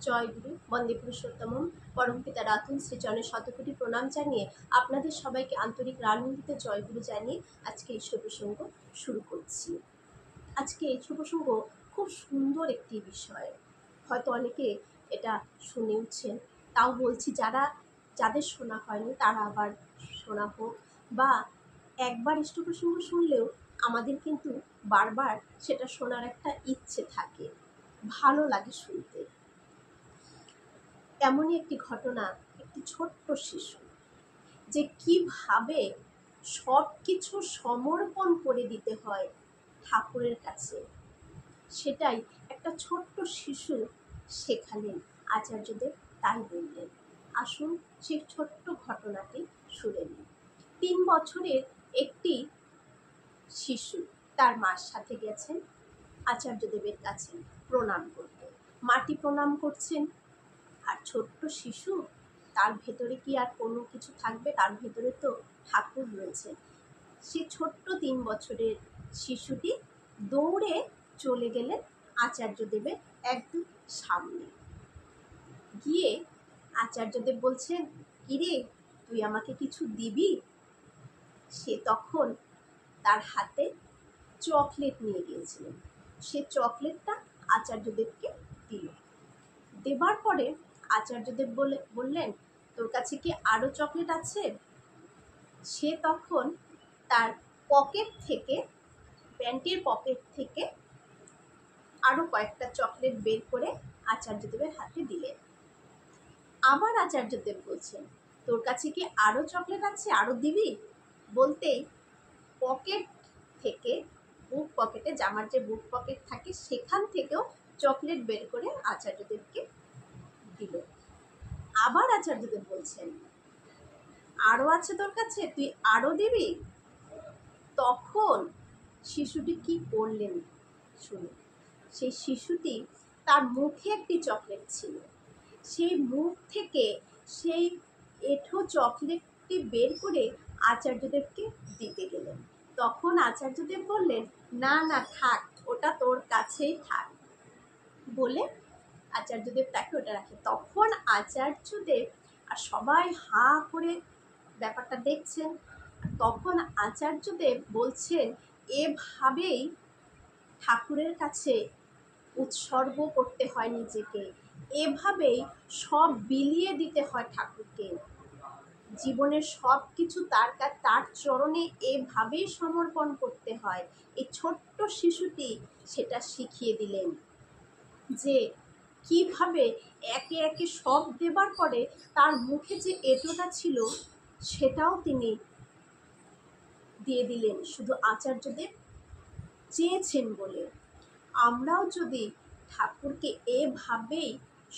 জয়গুরু বন্দে পুরুষোত্তম পরমপিতা রাতুল শ্রীচরণের শতকোটি প্রণাম জানিয়ে আপনাদের সবাইকে আন্তরিক রানন্দিত জয়গুরু জানিয়ে আজকে এই শুভসঙ্গ শুরু করছি। আজকে এই শুভসঙ্গ খুব সুন্দর একটি বিষয়, হয়তো অনেকে এটা শুনেওছেন, তাও বলছি যাদের শোনা হয়নি তারা আবার শোনা হোক, বা একবার ইষ্টপ্রসঙ্গ শুনলেও আমাদের কিন্তু বারবার সেটা শোনার একটা ইচ্ছে থাকে, ভালো লাগে শুনতে। এমনই একটি ঘটনা, একটি ছোট্ট শিশু যে কিভাবে সব কিছু সমর্পণ করে দিতে হয় ঠাকুরের কাছে, সেটাই একটা ছোট্ট শিশু শেখালেন আচার্যদেব, তাই বললেন। আসুন সেই ছোট্ট ঘটনাটি শুনে নিন। 3 বছরের একটি শিশু তার মার সাথে গেছেন আচার্যদেবের কাছে প্রণাম করতে। মাটি প্রণাম করছেন, আর ছোট্ট শিশু, তার ভেতরে কি আর কোনো কিছু থাকবে? তার ভেতরে তো ঠাকুর রয়েছে। সে ছোট্ট 3 বছরের শিশুটি দৌড়ে চলে গেলেন আচার্যদেবের একদম সামনে। গিয়ে আচার্যদেব বলছেন, কিরে তুই আমাকে কিছু দিবি? সে তখন তার হাতে চকলেট নিয়ে গিয়েছিলেন। সে চকলেটটা আচার্যদেবকে দিল। দেবার পরে আচার্যদেব বললেন, তোর কাছে কি আরও চকলেট আছে? সে তখন তার পকেট থেকে, প্যান্টের পকেট থেকে আরও কয়েকটা চকলেট বের করে আচার্যদেবের হাতে দিলেন। আবার আচার্যদেব বলছেন, তোর কাছে কি আরও চকলেট আছে, আরও দিবি? বলতেই পকেট থেকে, বুক পকেটে, জামার যে বুক পকেট থাকে সেখান থেকেও চকলেট বের করে আচার্যদেবকে দিল। আবার আচার্যদেব বলছেন, আরও আছে তোর কাছে, তুই আরও দিবি? তখন শিশুটি কি করলেন শুনুন। সেই শিশুটি, তার মুখে একটি চকলেট ছিল, সেই মুখ থেকে সেই এঁঠো চকলেটটি বের করে আচার্যদেবকে দিতে গেলেন। তখন আচার্যদেব বললেন, না না থাক, ওটা তোর কাছেই থাক, বলে আচার্যদেব তাকে ওটা রাখে। তখন আচার্যদেব আর সবাই হাঁ করে ব্যাপারটা দেখছেন। তখন আচার্যদেব বলছেন, এভাবেই ঠাকুরের কাছে উৎসর্গ করতে হয় নিজেকে, এভাবেই সব বিলিয়ে দিতে হয় ঠাকুরকে। জীবনের সব কিছু তার চরণে এভাবেই সমর্পণ করতে হয়। এই ছোট্ট শিশুটি সেটা শিখিয়ে দিলেন, যে কিভাবে একে একে সব দেবার পরে তার মুখে যে এঁটোটা ছিল সেটাও তিনি দিয়ে দিলেন, শুধু আচার্যদেব চেয়েছেন বলে। আমরাও যদি ঠাকুরকে এভাবেই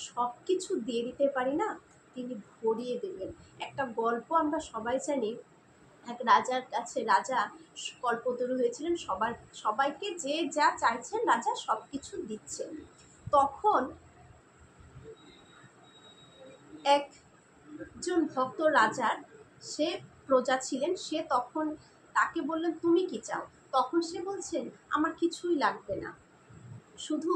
সব কিছু দিয়ে দিতে পারি না, তিনি ভরিয়ে দেবেন। একটা গল্প আমরা সবাই জানি, এক রাজার কাছে রাজা কল্পতরু হয়েছিলেন, সবাইকে যে যা চাইছেন রাজা সব কিছু দিচ্ছেন। তখন একজন ভক্ত রাজার, সে প্রজা ছিলেন, সে তখন তাকে বললেন, তুমি কি চাও? তখন সে বলছেন, আমার কিছুই লাগবে না, শুধু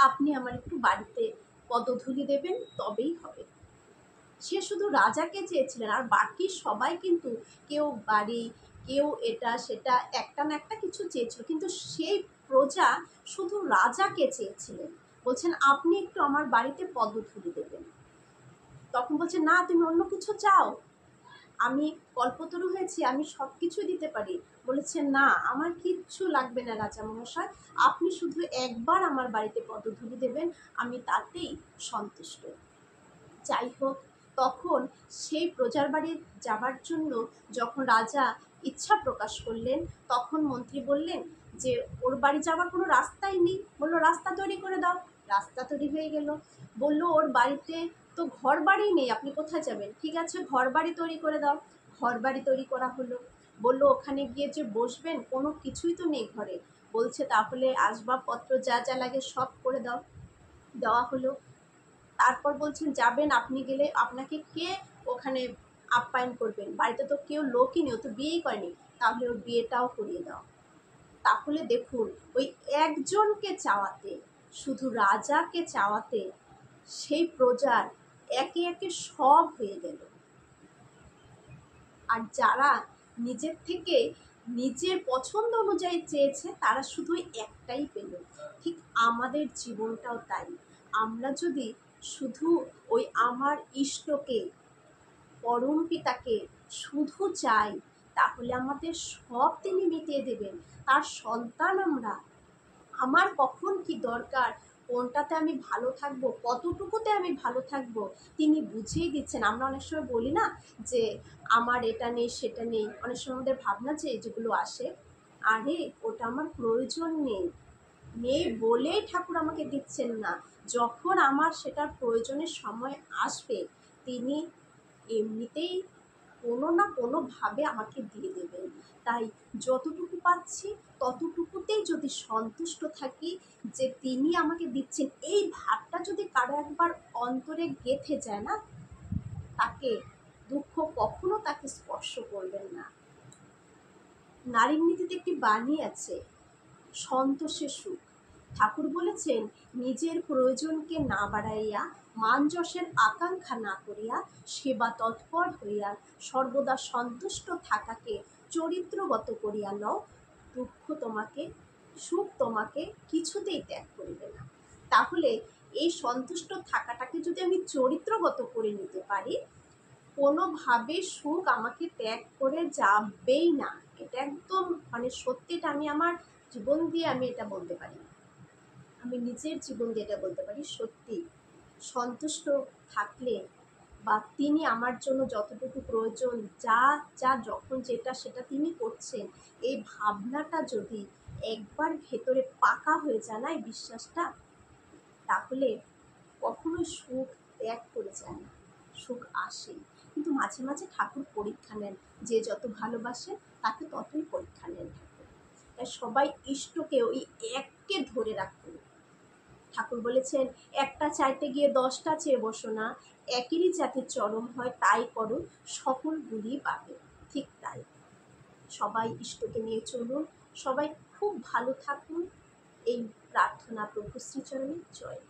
আপনি আমার একটু বাড়িতে পদধূলি দেবেন তবেই হবে। সে শুধু রাজাকে চেয়েছিলেন, আর বাকি সবাই কিন্তু কেউ বাড়ি, কেউ এটা সেটা একটা না একটা কিছু চেয়েছিল, কিন্তু সেই প্রজা শুধু রাজাকে চেয়েছিলেন। বলছেন, আপনি একটু আমার বাড়িতে পদধূলি দেবেন। তখন বলছে, না তুমি অন্য কিছু চাও, আমি কল্পতরু হয়েছি, আমি সব কিছু দিতে পারি। বলেছে, না আমার কিচ্ছু লাগবে না রাজা মহাশয়, আপনি শুধু একবার আমার বাড়িতে পদধূলি দেবেন, আমি তাতেই সন্তুষ্ট। যাই হোক, তখন সেই প্রজার বাড়ি যাবার জন্য যখন রাজা ইচ্ছা প্রকাশ করলেন, তখন মন্ত্রী বললেন যে ওর বাড়ি যাওয়ার কোনো রাস্তাই নেই। বললো, রাস্তা তৈরি করে দাও। রাস্তা তৈরি হয়ে গেল। বললো, ওর বাড়িতে তো ঘর বাড়ি নেই, আপনি কোথায় যাবেন? ঠিক আছে, ঘর বাড়ি তৈরি করে দাও। ঘর বাড়ি তৈরি করা হলো। বললো, ওখানে গিয়ে যে বসবেন, কোনো কিছুই তো নেই ঘরে। বলছে, তাহলে আসবাবপত্র যা যা লাগে সব করে দাও। দেওয়া হলো। তারপর বলছেন, যাবেন, আপনি গেলে আপনাকে কে ওখানে আপ্যায়ন করবেন? বাড়িতে তো কেউ লোকই নেই, ও তো বিয়েই করেনি, তাহলে ওর বিয়েটাও করিয়ে দাও। তাহলে দেখুন, ওই একজনকে চাওয়াতে, শুধু রাজাকে চাওয়াতে সেই প্রজার একে একে সব হয়ে গেল। আর যারা নিজের থেকে নিজের পছন্দ অনুযায়ী চেয়েছে তারা শুধু একটাই পেল। ঠিক আমাদের জীবনটাও তাই। আমরা যদি শুধু ওই আমার ইষ্টকে, পরম পিতাকে শুধু চাই, তাহলে আমাদের সব তিনি মিটিয়ে দেবেন। তার সন্তান আমরা। আমার কখন কি দরকার, কোনটাতে আমি ভালো থাকবো, কতটুকুতে আমি ভালো থাকবো, তিনি বুঝিয়ে দিচ্ছেন। আমরা অনেক সময় বলি না যে আমার এটা নেই সেটা নেই, অনেক সময় আমাদের ভাবনা যেগুলো আসে, আরে ওটা আমার প্রয়োজন নেই, নেই বলেই ঠাকুর আমাকে দিচ্ছেন না। যখন আমার সেটার প্রয়োজনের সময় আসবে, তিনি এমনিতেই কোনো না কোনোভাবে আমাকে দিয়ে দেবেন। তাই যতটুকু পাচ্ছি ততটুকুতেই যদি সন্তুষ্ট থাকি যে তিনি আমাকে দিচ্ছেন, এই ভাবটা যদি কারো একবার অন্তরে গেঁথে যায় না, তাকে দুঃখ কখনো তাকে স্পর্শ করবেন না। নারীর নীতিতে একটি বাণী আছে, সন্তোষে সুখ। ঠাকুর বলেছেন, নিজের প্রয়োজনকে না বাড়াইয়া, মান যশের আকাঙ্ক্ষা না করিয়া, সেবা তৎপর হইয়া সর্বদা সন্তুষ্ট থাকাকে চরিত্রগত করিয়া লও, দুঃখ তোমাকে, সুখ তোমাকে কিছুতেই ত্যাগ করিবে না। তাহলে এই সন্তুষ্ট থাকাটাকে যদি আমি চরিত্রগত করে নিতে পারি, কোনোভাবে সুখ আমাকে ত্যাগ করে যাবেই না। এটা একদম সত্যিটা আমি আমার জীবন দিয়ে আমি এটা বলতে পারি, আমি নিজের জীবন দিয়ে এটা বলতে পারি। সত্যি সন্তুষ্ট থাকলে, বা তিনি আমার জন্য যতটুকু প্রয়োজন, যা যা যখন যেটা সেটা তিনি করছেন, এই ভাবনাটা যদি একবার ভেতরে পাকা হয়ে যায় না, এই বিশ্বাসটা, তাহলে কখনোই সুখ ত্যাগ করে যায় না, সুখ আসে। কিন্তু মাঝে মাঝে ঠাকুর পরীক্ষা নেন, যে যত ভালোবাসে তাকে ততই পরীক্ষা নেন ঠাকুর। তাই সবাই ইষ্টকে ওই এককে ধরে রাখুন। ঠাকুর বলেছেন, একটা চাইতে গিয়ে 10টা চেয়ে বসো না, একেরই যাতে চরম হয় তাই করো, সকলগুলি পাবে। ঠিক তাই, সবাই ইষ্টকে নিয়ে চলুন, সবাই খুব ভালো থাকুন, এই প্রার্থনা প্রভু শ্রীচরণে। জয়।